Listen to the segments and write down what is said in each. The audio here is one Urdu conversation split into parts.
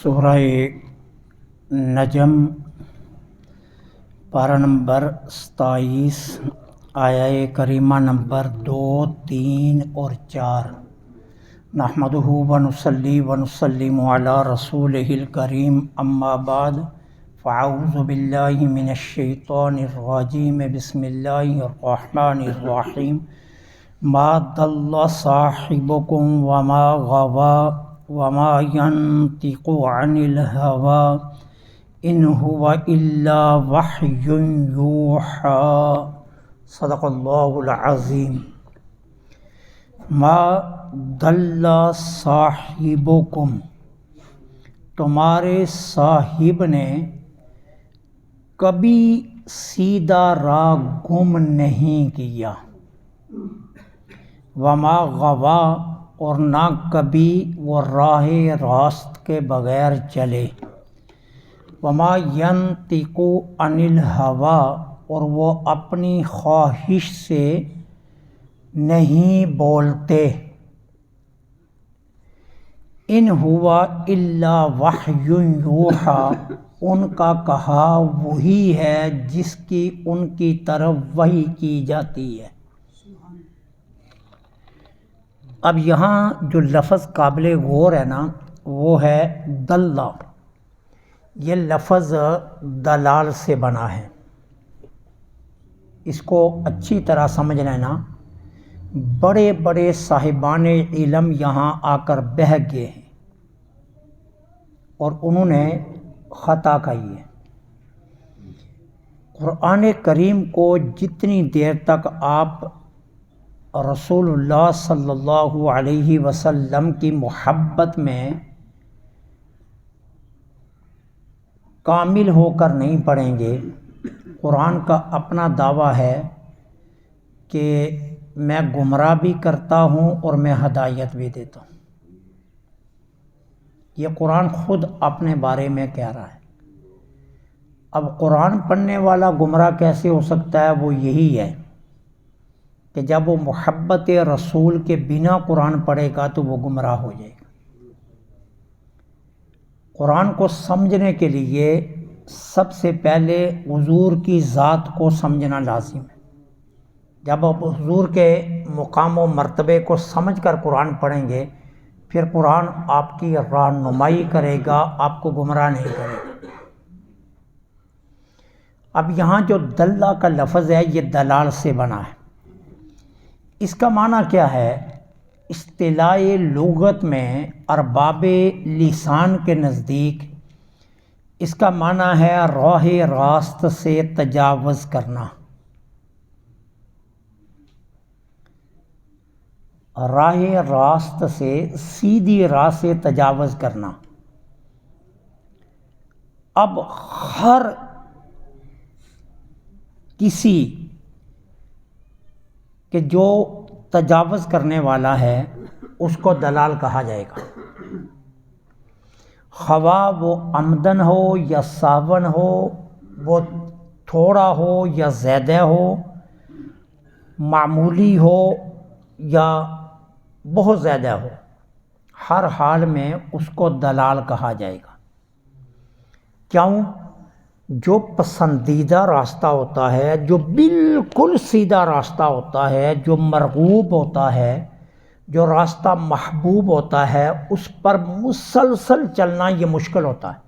سورہ نجم پارہ نمبر 27 آیہ کریمہ نمبر 2، 3 اور 4۔ نحمدہ ونصلی ونسلم علی رسولہ الکریم، اما بعد، فاعوذ باللہ من الشیطان الرجیم، بسم اللہ الرحمن الرحیم۔ ما ضل صاحبکم وما غوی وما ینطق عن الہوی ان هو الا وحی یوحی۔ صدق اللہ العظیم۔ ما ضل صاحبکم، تمہارے صاحب نے کبھی سیدھا راہ گم نہیں کیا، وما غوا، اور نہ کبھی وہ راہ راست کے بغیر چلے، وما ینطق عن الہوی، اور وہ اپنی خواہش سے نہیں بولتے، ان ہوا الا وحی یوحی، ان کا کہا وہی ہے جس کی ان کی طرف وحی کی جاتی ہے۔ اب یہاں جو لفظ قابل غور ہے نا، وہ ہے دلہ۔ یہ لفظ دلال سے بنا ہے، اس کو اچھی طرح سمجھ لینا۔ بڑے بڑے صاحبان علم یہاں آ کر بہہ گئے ہیں اور انہوں نے خطا کہی ہے۔ قرآن کریم کو جتنی دیر تک آپ رسول اللہ صلی اللہ علیہ وسلم کی محبت میں کامل ہو کر نہیں پڑھیں گے، قرآن کا اپنا دعویٰ ہے کہ میں گمراہ بھی کرتا ہوں اور میں ہدایت بھی دیتا ہوں۔ یہ قرآن خود اپنے بارے میں کہہ رہا ہے۔ اب قرآن پڑھنے والا گمراہ کیسے ہو سکتا ہے؟ وہ یہی ہے کہ جب وہ محبت رسول کے بنا قرآن پڑھے گا تو وہ گمراہ ہو جائے گا۔ قرآن کو سمجھنے کے لیے سب سے پہلے حضور کی ذات کو سمجھنا لازم ہے۔ جب آپ حضور کے مقام و مرتبے کو سمجھ کر قرآن پڑھیں گے، پھر قرآن آپ کی رہنمائی کرے گا، آپ کو گمراہ نہیں کرے گا۔ اب یہاں جو دلہ کا لفظ ہے، یہ دلال سے بنا ہے۔ اس کا معنی کیا ہے؟ اصطلاح لغت میں ارباب لسان کے نزدیک اس کا معنی ہے راہ راست سے تجاوز کرنا۔ راہ راست سے، سیدھی راہ سے تجاوز کرنا۔ اب ہر کسی کہ جو تجاوز کرنے والا ہے اس کو دلال کہا جائے گا، خواہ وہ عمدن ہو یا ساون ہو، وہ تھوڑا ہو یا زیادہ ہو، معمولی ہو یا بہت زیادہ ہو، ہر حال میں اس کو دلال کہا جائے گا۔ کیوں؟ جو پسندیدہ راستہ ہوتا ہے، جو بالکل سیدھا راستہ ہوتا ہے، جو مرغوب ہوتا ہے، جو راستہ محبوب ہوتا ہے، اس پر مسلسل چلنا یہ مشکل ہوتا ہے۔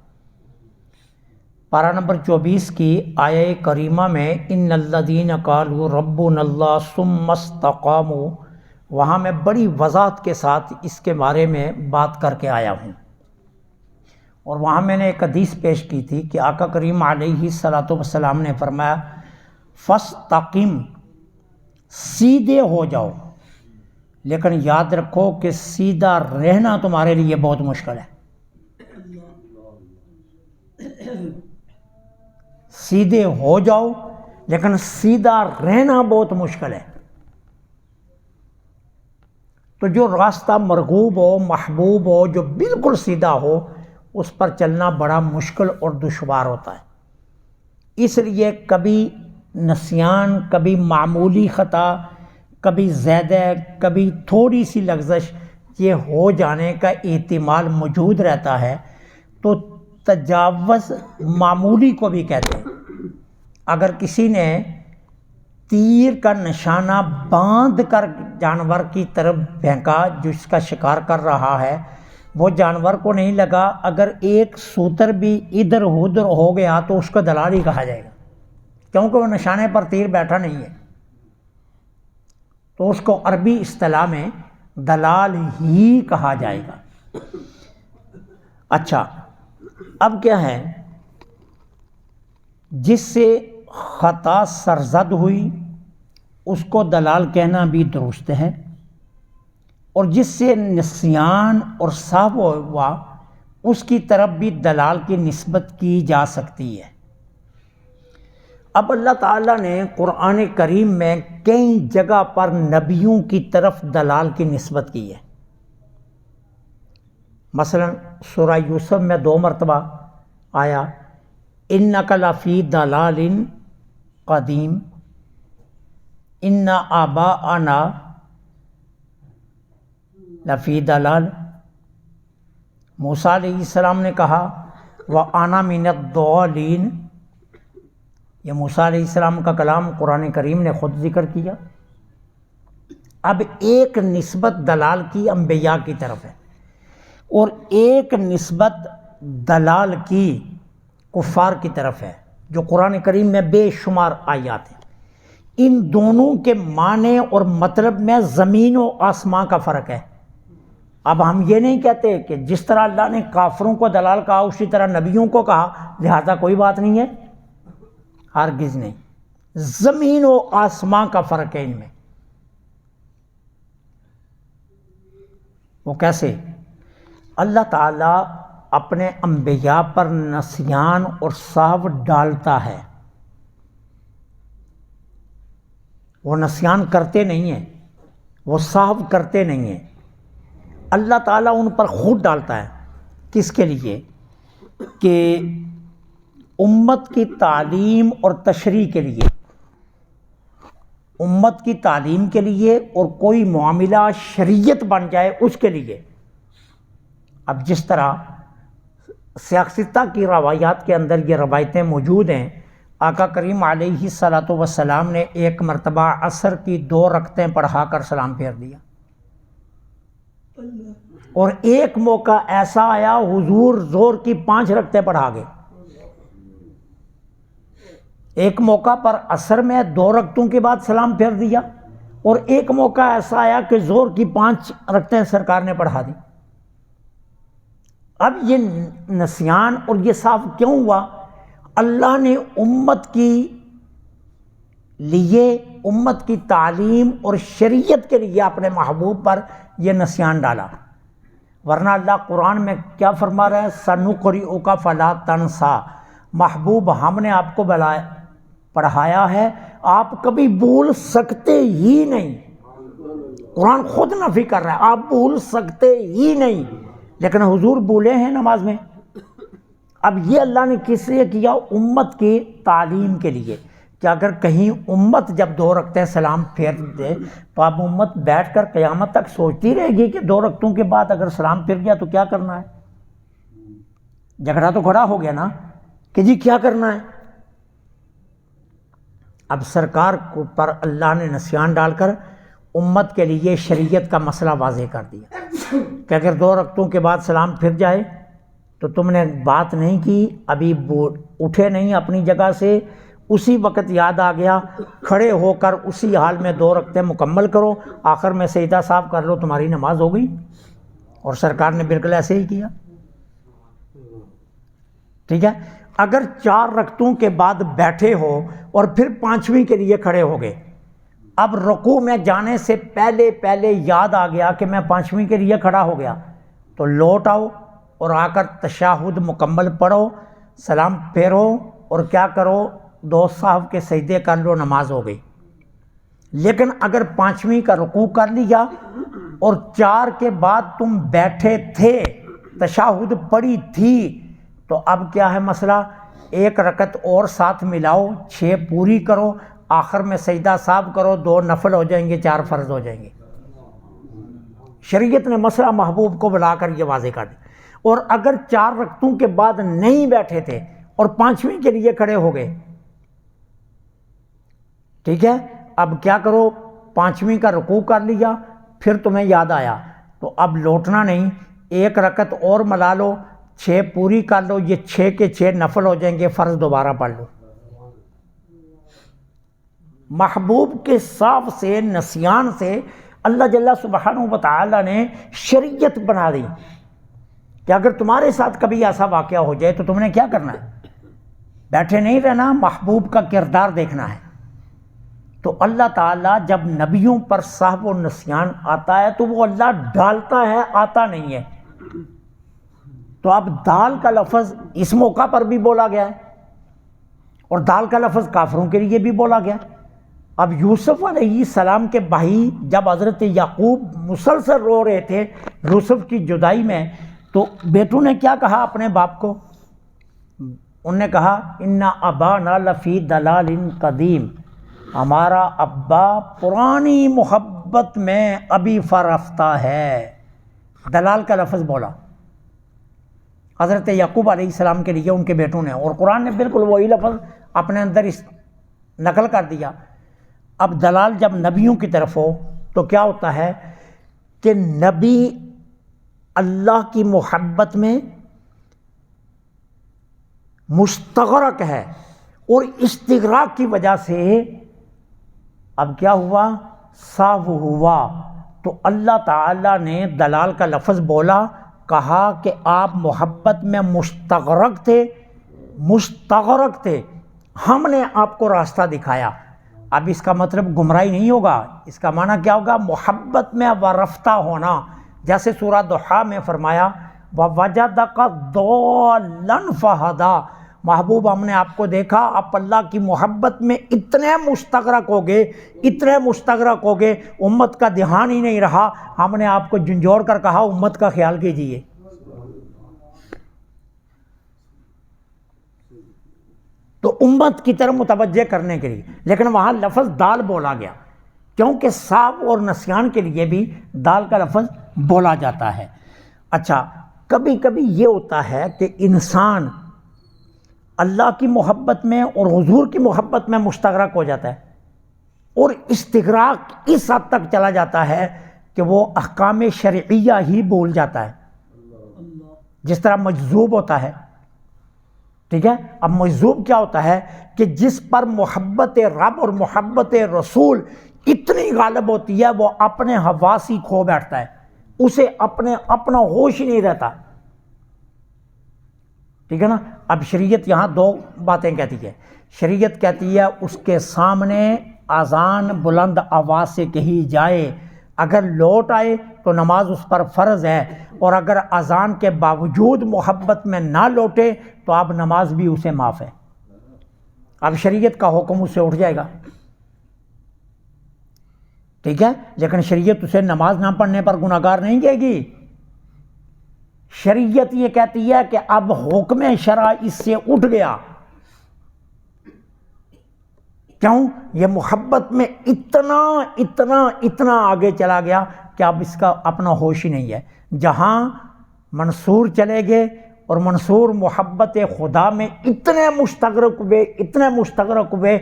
پارہ نمبر 24 کی آیہ کریمہ میں ان الذین قالوا ربنا اللہ ثم استقاموا، وہاں میں بڑی وضاحت کے ساتھ اس کے بارے میں بات کر کے آیا ہوں، اور وہاں میں نے ایک حدیث پیش کی تھی کہ آقا کریم علیہ الصلوۃ والسلام نے فرمایا فاستقم، سیدھے ہو جاؤ، لیکن یاد رکھو کہ سیدھا رہنا تمہارے لیے بہت مشکل ہے۔ سیدھے ہو جاؤ لیکن سیدھا رہنا بہت مشکل ہے۔ تو جو راستہ مرغوب ہو، محبوب ہو، جو بالکل سیدھا ہو، اس پر چلنا بڑا مشکل اور دشوار ہوتا ہے۔ اس لیے کبھی نسیان، کبھی معمولی خطا، کبھی زیادہ، کبھی تھوڑی سی لغزش، یہ ہو جانے کا احتمال موجود رہتا ہے۔ تو تجاوز معمولی کو بھی کہتے ہیں۔ اگر کسی نے تیر کا نشانہ باندھ کر جانور کی طرف پھینکا جس کا شکار کر رہا ہے، وہ جانور کو نہیں لگا، اگر ایک سوتر بھی ادھر ادھر ہو گیا تو اس کو دلال ہی کہا جائے گا، کیونکہ وہ نشانے پر تیر بیٹھا نہیں ہے، تو اس کو عربی اصطلاح میں دلال ہی کہا جائے گا۔ اچھا، اب کیا ہے، جس سے خطا سرزد ہوئی اس کو دلال کہنا بھی درست ہے، اور جس سے نسیان اور سہو ہوا اس کی طرف بھی دلال کی نسبت کی جا سکتی ہے۔ اب اللہ تعالیٰ نے قرآن کریم میں کئی جگہ پر نبیوں کی طرف دلال کی نسبت کی ہے۔ مثلا سورہ یوسف میں 2 مرتبہ آیا اِنَّکَ لَفِی ضَلَالٍ قدیم، اِنَّ آبَاءَنَا لفی ضلال۔ موسیٰ علیہ السلام نے کہا وَأَنَا مِنَ الضَّالِّينَ، یہ موسیٰ علیہ السلام کا کلام قرآن کریم نے خود ذکر کیا۔ اب ایک نسبت دلال کی انبیاء کی طرف ہے، اور ایک نسبت دلال کی کفار کی طرف ہے، جو قرآن کریم میں بے شمار آیات ہیں۔ ان دونوں کے معنی اور مطلب میں زمین و آسمان کا فرق ہے۔ اب ہم یہ نہیں کہتے کہ جس طرح اللہ نے کافروں کو دلال کہا اسی طرح نبیوں کو کہا، لہذا کوئی بات نہیں ہے، ہرگز نہیں۔ زمین و آسمان کا فرق ہے ان میں۔ وہ کیسے؟ اللہ تعالیٰ اپنے انبیاء پر نسیان اور سہو ڈالتا ہے، وہ نسیان کرتے نہیں ہیں، وہ سہو کرتے نہیں ہیں، اللہ تعالیٰ ان پر خود ڈالتا ہے۔ کس کے لیے؟ کہ امت کی تعلیم اور تشریح کے لیے، امت کی تعلیم کے لیے، اور کوئی معاملہ شریعت بن جائے اس کے لیے۔ اب جس طرح سیاستہ کی روایات کے اندر یہ روایتیں موجود ہیں، آقا کریم علیہ الصلاۃ والسلام نے ایک مرتبہ عصر کی 2 رکعتیں پڑھا کر سلام پھیر دیا، اور ایک موقع ایسا آیا حضور زور کی 5 رکعتیں پڑھا گئے۔ ایک موقع پر عصر میں 2 رکعتوں کے بعد سلام پھیر دیا، اور ایک موقع ایسا آیا کہ زور کی 5 رکعتیں سرکار نے پڑھا دی۔ اب یہ نسیان اور یہ صاف کیوں ہوا؟ اللہ نے امت کی لیے، امت کی تعلیم اور شریعت کے لیے اپنے محبوب پر یہ نسیان ڈالا، ورنہ اللہ قرآن میں کیا فرما رہا ہے؟ سَنُقْرِئُكَ فَلَا تَنْسَىٰ، محبوب ہم نے آپ کو پڑھایا ہے، آپ کبھی بھول سکتے ہی نہیں۔ قرآن خود نفی کر رہا ہے آپ بھول سکتے ہی نہیں، لیکن حضور بھولے ہیں نماز میں۔ اب یہ اللہ نے کس لیے کیا؟ امت کی تعلیم کے لیے، کہ اگر کہیں امت جب 2 رکعتیں سلام پھیر دے تو اب امت بیٹھ کر قیامت تک سوچتی رہے گی کہ 2 رکعتوں کے بعد اگر سلام پھر گیا تو کیا کرنا ہے؟ جھگڑا تو کھڑا ہو گیا نا کہ جی کیا کرنا ہے۔ اب سرکار پر اللہ نے نسیان ڈال کر امت کے لیے شریعت کا مسئلہ واضح کر دیا کہ اگر 2 رکعتوں کے بعد سلام پھر جائے تو تم نے بات نہیں کی، ابھی اٹھے نہیں اپنی جگہ سے، اسی وقت یاد آ گیا، کھڑے ہو کر اسی حال میں 2 رکعتیں مکمل کرو، آخر میں سجدہ صاحب کر لو، تمہاری نماز ہو گئی۔ اور سرکار نے بالکل ایسے ہی کیا۔ ٹھیک ہے، اگر 4 رکعتوں کے بعد بیٹھے ہو اور پھر 5ویں کے لیے کھڑے ہو گئے، اب رکوع میں جانے سے پہلے یاد آ گیا کہ میں 5ویں کے لیے کھڑا ہو گیا، تو لوٹ آؤ اور آ کر تشہد مکمل پڑھو، سلام پھیرو، اور کیا کرو؟ 2 صاحب کے سجدے کر لو، نماز ہو گئی۔ لیکن اگر 5ویں کا رکوع کر لیا اور 4 کے بعد تم بیٹھے تھے، تشہد پڑھی تھی، تو اب کیا ہے مسئلہ؟ 1 رکعت اور ساتھ ملاؤ، 6 پوری کرو، آخر میں سجدہ صاحب کرو، 2 نفل ہو جائیں گے، 4 فرض ہو جائیں گے۔ شریعت نے مسئلہ محبوب کو بلا کر یہ واضح کر دی۔ اور اگر 4 رکعتوں کے بعد نہیں بیٹھے تھے اور 5ویں کے لیے کھڑے ہو گئے، ٹھیک ہے، اب کیا کرو، 5ویں کا رکوع کر لیا، پھر تمہیں یاد آیا تو اب لوٹنا نہیں، 1 رکعت اور ملا لو، 6 پوری کر لو، یہ 6 کے 6 نفل ہو جائیں گے، فرض دوبارہ پڑھ لو۔ محبوب کے صاف سے نسیان سے اللہ جل سبحانہ و تعالی نے شریعت بنا دی کہ اگر تمہارے ساتھ کبھی ایسا واقعہ ہو جائے تو تم نے کیا کرنا ہے، بیٹھے نہیں رہنا، محبوب کا کردار دیکھنا ہے۔ تو اللہ تعالیٰ جب نبیوں پر صاحب و نسیان آتا ہے تو وہ اللہ ڈالتا ہے، آتا نہیں ہے۔ تو اب دال کا لفظ اس موقع پر بھی بولا گیا ہے اور دال کا لفظ کافروں کے لیے بھی بولا گیا۔ اب یوسف علیہ السلام کے بھائی جب حضرت یعقوب مسلسل رو رہے تھے یوسف کی جدائی میں، تو بیٹوں نے کیا کہا اپنے باپ کو؟ انہوں نے کہا اِنَّ أَبَانَا لَفِي ضَلَالٍ قَدِيمٍ، ہمارا ابا پرانی محبت میں ابھی فرفتہ ہے۔ دلال کا لفظ بولا حضرت یعقوب علیہ السلام کے لیے ان کے بیٹوں نے، اور قرآن نے بالکل وہی لفظ اپنے اندر نقل کر دیا۔ اب دلال جب نبیوں کی طرف ہو تو کیا ہوتا ہے کہ نبی اللہ کی محبت میں مستغرق ہے، اور استغراق کی وجہ سے اب کیا ہوا، صاف ہوا۔ تو اللہ تعالیٰ نے دلال کا لفظ بولا، کہا کہ آپ محبت میں مستغرق تھے، ہم نے آپ کو راستہ دکھایا۔ اب اس کا مطلب گمراہی نہیں ہوگا، اس کا معنی کیا ہوگا، محبت میں ورفتہ ہونا۔ جیسے سورہ ضحیٰ میں فرمایا وَوَجَدَكَ ضَالًّا فَہَدَىٰ، محبوب ہم نے آپ کو دیکھا، آپ اللہ کی محبت میں اتنے مستغرق ہو گئے، امت کا دھیان ہی نہیں رہا، ہم نے آپ کو جھنجھوڑ کر کہا امت کا خیال کیجیے۔ تو امت کی طرف متوجہ کرنے کے لیے، لیکن وہاں لفظ دال بولا گیا کیونکہ صاف اور نسیان کے لیے بھی دال کا لفظ بولا جاتا ہے۔ اچھا، کبھی کبھی یہ ہوتا ہے کہ انسان اللہ کی محبت میں اور حضور کی محبت میں مستغرق ہو جاتا ہے، اور استغراق اس حد تک چلا جاتا ہے کہ وہ احکام شرعیہ ہی بھول جاتا ہے، جس طرح مجذوب ہوتا ہے۔ ٹھیک ہے، اب مجذوب کیا ہوتا ہے کہ جس پر محبت رب اور محبت رسول اتنی غالب ہوتی ہے، وہ اپنے حواس ہی کھو بیٹھتا ہے، اسے اپنا ہوش ہی نہیں رہتا۔ ٹھیک ہے نا۔ اب شریعت یہاں 2 باتیں کہتی ہے۔ شریعت کہتی ہے اس کے سامنے اذان بلند آواز سے کہی جائے، اگر لوٹ آئے تو نماز اس پر فرض ہے، اور اگر اذان کے باوجود محبت میں نہ لوٹے تو اب نماز بھی اسے معاف ہے۔ اب شریعت کا حکم اس سے اٹھ جائے گا، ٹھیک ہے، لیکن شریعت اسے نماز نہ پڑھنے پر گناہگار نہیں کہے گی۔ شریعت یہ کہتی ہے کہ اب حکم شرع اس سے اٹھ گیا، کیوں؟ یہ محبت میں اتنا آگے چلا گیا کہ اب اس کا اپنا ہوش ہی نہیں ہے۔ جہاں منصور چلے گئے اور منصور محبت خدا میں اتنے مستغرق ہوئے،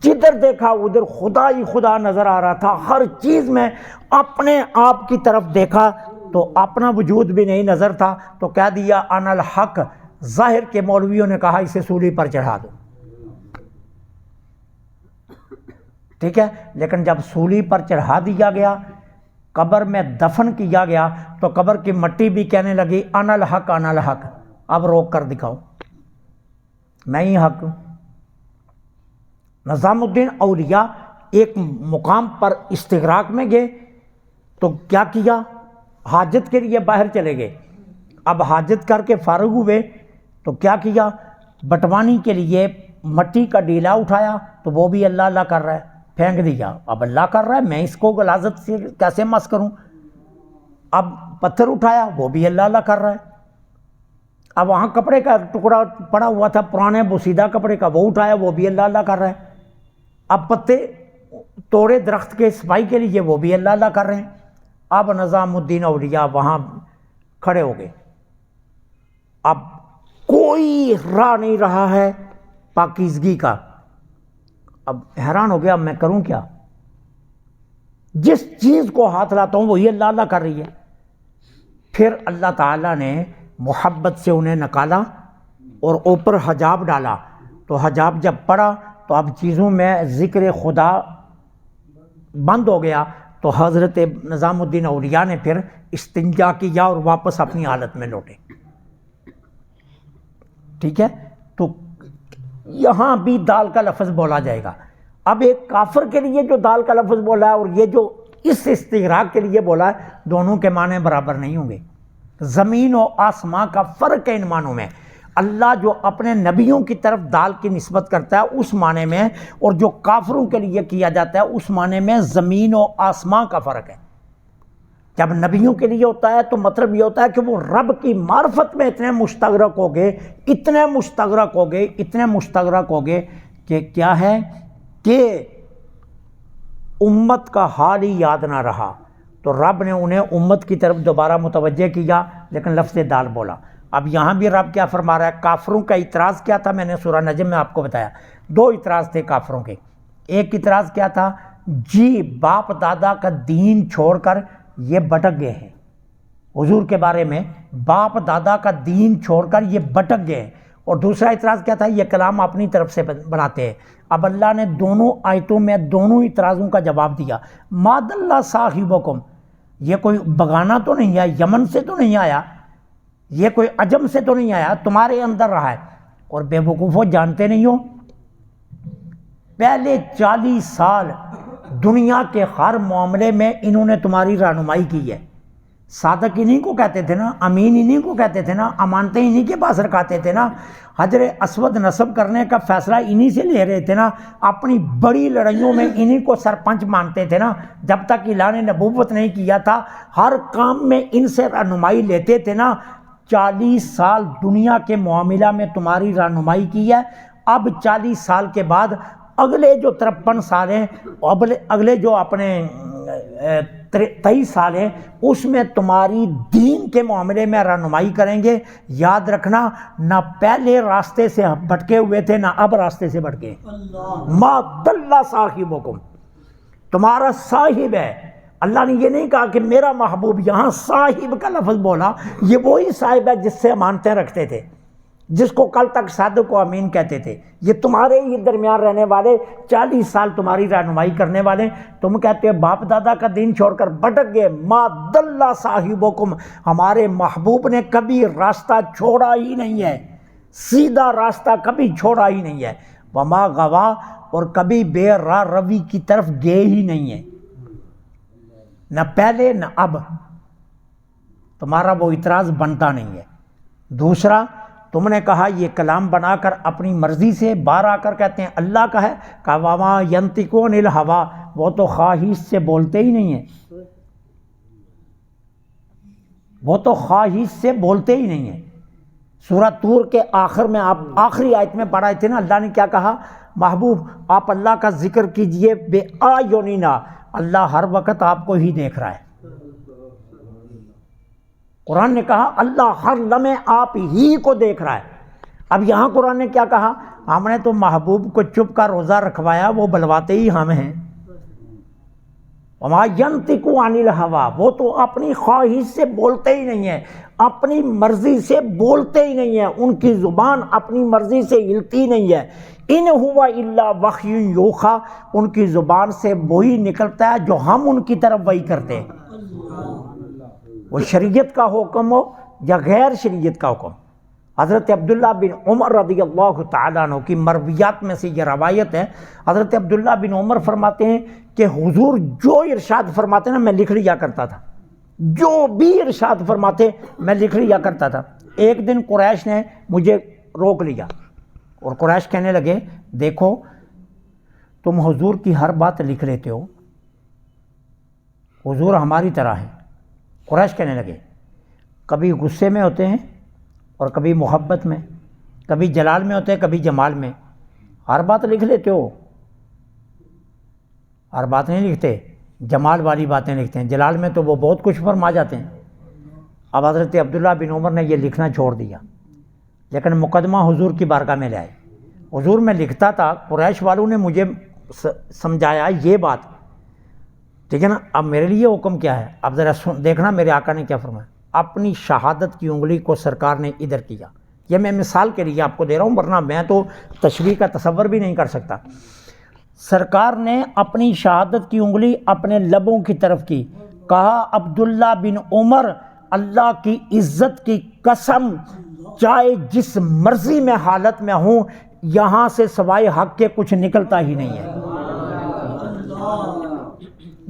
جدھر دیکھا ادھر خدا ہی خدا نظر آ رہا تھا، ہر چیز میں اپنے آپ کی طرف دیکھا تو اپنا وجود بھی نہیں نظر تھا، تو کہہ دیا انا الحق۔ ظاہر کے مولویوں نے کہا اسے سولی پر چڑھا دو، ٹھیک ہے، لیکن جب سولی پر چڑھا دیا گیا، قبر میں دفن کیا گیا، تو قبر کی مٹی بھی کہنے لگی انا الحق انا الحق، اب روک کر دکھاؤ میں ہی حق ہوں۔ نظام الدین اولیاء ایک مقام پر استغراق میں گئے تو کیا کیا، حاجت کے لیے باہر چلے گئے۔ اب حاجت کر کے فارغ ہوئے تو کیا کیا، بٹوانی کے لیے مٹی کا ڈیلا اٹھایا تو وہ بھی اللہ اللہ کر رہا ہے، پھینک دیا۔ اب اللہ کر رہا ہے، میں اس کو غلاظت سے کیسے مس کروں؟ اب پتھر اٹھایا، وہ بھی اللہ اللہ کر رہا ہے۔ اب وہاں کپڑے کا ٹکڑا پڑا ہوا تھا پرانے بوسیدہ کپڑے کا، وہ اٹھایا، وہ بھی اللہ اللہ کر رہا ہے۔ اب پتے توڑے درخت کے صفائی کے لیے، وہ بھی اللہ اللہ کر رہے ہیں۔ اب نظام الدین اولیاء وہاں کھڑے ہو گئے، اب کوئی راہ نہیں رہا ہے پاکیزگی کا. اب حیران ہو گیا اب میں کروں کیا؟ جس چیز کو ہاتھ لاتا ہوں وہی اللہ اللہ کر رہی ہے. پھر اللہ تعالیٰ نے محبت سے انہیں نکالا اور اوپر حجاب ڈالا. تو حجاب جب پڑا تو اب چیزوں میں ذکر خدا بند ہو گیا. تو حضرت نظام الدین اولیاء نے پھر استنجا کیا اور واپس اپنی حالت میں لوٹے. ٹھیک ہے، تو یہاں بھی دال کا لفظ بولا جائے گا. اب ایک کافر کے لیے جو دال کا لفظ بولا ہے اور یہ جو اس استغراق کے لیے بولا ہے، دونوں کے معنی برابر نہیں ہوں گے. زمین و آسمان کا فرق ہے ان معنوں میں. اللہ جو اپنے نبیوں کی طرف دال کی نسبت کرتا ہے اس معنی میں، اور جو کافروں کے لیے کیا جاتا ہے اس معنی میں زمین و آسمان کا فرق ہے. جب نبیوں کے لیے ہوتا ہے تو مطلب یہ ہوتا ہے کہ وہ رب کی معرفت میں اتنے مستغرق ہو گئے، اتنے مستغرق ہو گئے، اتنے مستغرق ہو گئے کہ کیا ہے کہ امت کا حال ہی یاد نہ رہا. تو رب نے انہیں امت کی طرف دوبارہ متوجہ کیا، لیکن لفظ دال بولا. اب یہاں بھی رب کیا فرما رہا ہے؟ کافروں کا اعتراض کیا تھا؟ میں نے سورہ نجم میں آپ کو بتایا. دو اعتراض تھے کافروں کے. ایک اعتراض کیا تھا؟ جی باپ دادا کا دین چھوڑ کر یہ بھٹک گئے ہیں. حضور کے بارے میں باپ دادا کا دین چھوڑ کر یہ بھٹک گئے ہیں. اور دوسرا اعتراض کیا تھا؟ یہ کلام اپنی طرف سے بناتے ہیں. اب اللہ نے دونوں آیتوں میں دونوں اعتراضوں کا جواب دیا. ما ضل صاحبکم، یہ کوئی بگانا تو نہیں ہے، یمن سے تو نہیں آیا، یہ کوئی عجم سے تو نہیں آیا، تمہارے اندر رہا ہے. اور بے وقوفو جانتے نہیں ہو پہلے 40 سال دنیا کے ہر معاملے میں انہوں نے تمہاری رہنمائی کی ہے. صادق انہی کو کہتے تھے نا، امین انہی کو کہتے تھے نا، امانتیں انہی کے پاس رکھاتے تھے نا، حجر اسود نصب کرنے کا فیصلہ انہی سے لے رہے تھے نا، اپنی بڑی لڑائیوں میں انہی کو سرپنچ مانتے تھے نا. جب تک اعلان نبوت نہیں کیا تھا ہر کام میں ان سے رہنمائی لیتے تھے نا. 40 سال دنیا کے معاملہ میں تمہاری رہنمائی کی ہے. اب 40 سال کے بعد اگلے جو 53 سال ہیں، اگلے جو اپنے 23 سال ہیں، اس میں تمہاری دین کے معاملے میں رہنمائی کریں گے. یاد رکھنا نہ پہلے راستے سے بھٹکے ہوئے تھے نہ اب راستے سے بھٹکے. ما ضل صاحبکم، تمہارا صاحب ہے. اللہ نے یہ نہیں کہا کہ میرا محبوب، یہاں صاحب کا لفظ بولا. یہ وہی صاحب ہے جس سے امانتیں رکھتے تھے، جس کو کل تک صادق و امین کہتے تھے. یہ تمہارے ہی درمیان رہنے والے 40 سال تمہاری رہنمائی کرنے والے. تم کہتے ہو باپ دادا کا دین چھوڑ کر بھٹک گئے. ما ضل صاحبکم، ہمارے محبوب نے کبھی راستہ چھوڑا ہی نہیں ہے، سیدھا راستہ کبھی چھوڑا ہی نہیں ہے. وما غوا، اور کبھی بے راہ روی کی طرف گئے ہی نہیں ہے، نہ پہلے نہ اب. تمہارا وہ اعتراض بنتا نہیں ہے. دوسرا، تم نے کہا یہ کلام بنا کر اپنی مرضی سے، باہر آ کر کہتے ہیں اللہ کا ہے. کہا وما ینطق عن الہویٰ، وہ تو خواہش سے بولتے ہی نہیں ہیں، وہ تو خواہش سے بولتے ہی نہیں ہیں. سورہ طور کے آخر میں آپ آخری آیت میں پڑھائے تھے نا، اللہ نے کیا کہا؟ محبوب آپ اللہ کا ذکر کیجئے بے اعیننا، اللہ ہر وقت آپ کو ہی دیکھ رہا ہے. قرآن نے کہا اللہ ہر لمحے آپ ہی کو دیکھ رہا ہے. اب یہاں قرآن نے کیا کہا؟ ہم نے تو محبوب کو چپ کا روزہ رکھوایا، وہ بلواتے ہی ہم ہیں. وما ینطق عن الہویٰ، وہ تو اپنی خواہش سے بولتے ہی نہیں ہیں، اپنی مرضی سے بولتے ہی نہیں ہیں، ان کی زبان اپنی مرضی سے ہلتی نہیں ہے. ان ہوا الا وحی یوحیٰ، ان کی زبان سے وہی نکلتا ہے جو ہم ان کی طرف وحی کرتے ہیں. وہ شریعت کا حکم ہو یا غیر شریعت کا حکم. حضرت عبداللہ بن عمر رضی اللہ تعالیٰ عنہ کی مرویات میں سے یہ روایت ہے. حضرت عبداللہ بن عمر فرماتے ہیں کہ حضور جو ارشاد فرماتے نا میں لکھ لیا کرتا تھا، جو بھی ارشاد فرماتے میں لکھ لیا کرتا تھا. ایک دن قریش نے مجھے روک لیا اور قریش کہنے لگے دیکھو تم حضور کی ہر بات لکھ لیتے ہو، حضور ہماری طرح ہے. قریش کہنے لگے کبھی غصے میں ہوتے ہیں اور کبھی محبت میں، کبھی جلال میں ہوتے ہیں کبھی جمال میں، ہر بات لکھ لیتے ہو. ہر بات نہیں لکھتے، جمال والی باتیں لکھتے ہیں، جلال میں تو وہ بہت کچھ فرما جاتے ہیں. اب حضرت عبداللہ بن عمر نے یہ لکھنا چھوڑ دیا. لیکن مقدمہ حضور کی بارگاہ میں لے آئے. حضور میں لکھتا تھا، قریش والوں نے مجھے سمجھایا یہ بات، ٹھیک ہے نا. اب میرے لیے حکم کیا ہے، اب ذرا دیکھنا میرے آقا نے کیا فرمایا. اپنی شہادت کی انگلی کو سرکار نے ادھر کیا. یہ میں مثال کے لیے آپ کو دے رہا ہوں، ورنہ میں تو تشریح کا تصور بھی نہیں کر سکتا. سرکار نے اپنی شہادت کی انگلی اپنے لبوں کی طرف کی. کہا عبداللہ بن عمر، اللہ کی عزت کی قسم، چاہے جس مرضی میں حالت میں ہوں، یہاں سے سوائے حق کے کچھ نکلتا ہی نہیں ہے.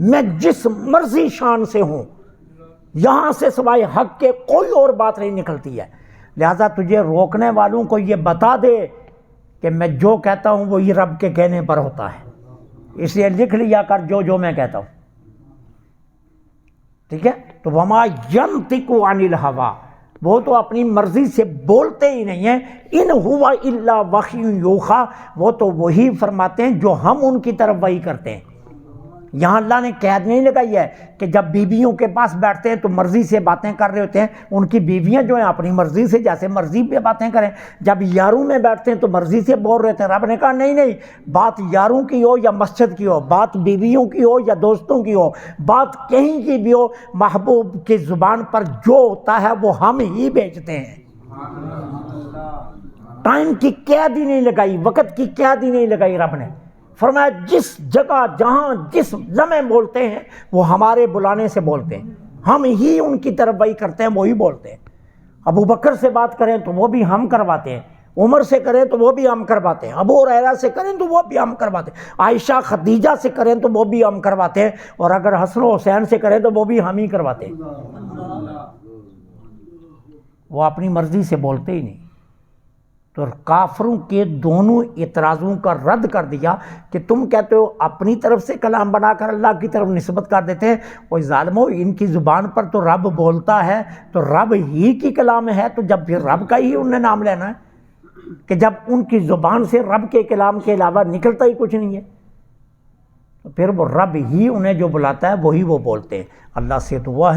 میں جس مرضی شان سے ہوں، یہاں سے سوائے حق کے کوئی اور بات نہیں نکلتی ہے. لہذا تجھے روکنے والوں کو یہ بتا دے کہ میں جو کہتا ہوں وہی رب کے کہنے پر ہوتا ہے، اس لیے لکھ لیا کر جو میں کہتا ہوں. ٹھیک ہے. تو وما ینطق عن الہوا، وہ تو اپنی مرضی سے بولتے ہی نہیں ہیں. ان ہوا الا وحی یوحیٰ، وہ تو وہی فرماتے ہیں جو ہم ان کی طرف وحی کرتے ہیں. یہاں اللہ نے قید نہیں لگائی ہے کہ جب بیویوں کے پاس بیٹھتے ہیں تو مرضی سے باتیں کر رہے ہوتے ہیں، ان کی بیویاں جو ہیں اپنی مرضی سے جیسے مرضی پہ باتیں کریں. جب یاروں میں بیٹھتے ہیں تو مرضی سے بول رہے تھے. رب نے کہا نہیں، بات یاروں کی ہو یا مسجد کی ہو، بات بیویوں کی ہو یا دوستوں کی ہو، بات کہیں کی بھی ہو، محبوب کی زبان پر جو ہوتا ہے وہ ہم ہی بھیجتے ہیں. ٹائم کی قید ہی نہیں لگائی، وقت کی قید ہی نہیں لگائی. رب نے فرمایا جس جگہ جہاں جس لمحے بولتے ہیں وہ ہمارے بلانے سے بولتے ہیں، ہم ہی ان کی طرف وہی کرتے ہیں، وہی بولتے ہیں. ابو بکر سے بات کریں تو وہ بھی ہم کرواتے ہیں، عمر سے کریں تو وہ بھی ہم کرواتے ہیں، ابو ہریرہ سے کریں تو وہ بھی ہم کرواتے ہیں، عائشہ خدیجہ سے کریں تو وہ بھی ہم کرواتے ہیں، اور اگر حسن و حسین سے کریں تو وہ بھی ہم ہی کرواتے ہیں. وہ اپنی مرضی سے بولتے ہی نہیں. تو کافروں کے دونوں اعتراضوں کا رد کر دیا کہ تم کہتے ہو اپنی طرف سے کلام بنا کر اللہ کی طرف نسبت کر دیتے ہیں. وہ ظالمو، ان کی زبان پر تو رب بولتا ہے، تو رب ہی کی کلام ہے، تو جب پھر رب کا ہی انہوں نے نام لینا ہے کہ جب ان کی زبان سے رب کے کلام کے علاوہ نکلتا ہی کچھ نہیں ہے، تو پھر وہ رب ہی انہیں جو بلاتا ہے وہی وہ بولتے ہیں. اللہ سے دعا ہے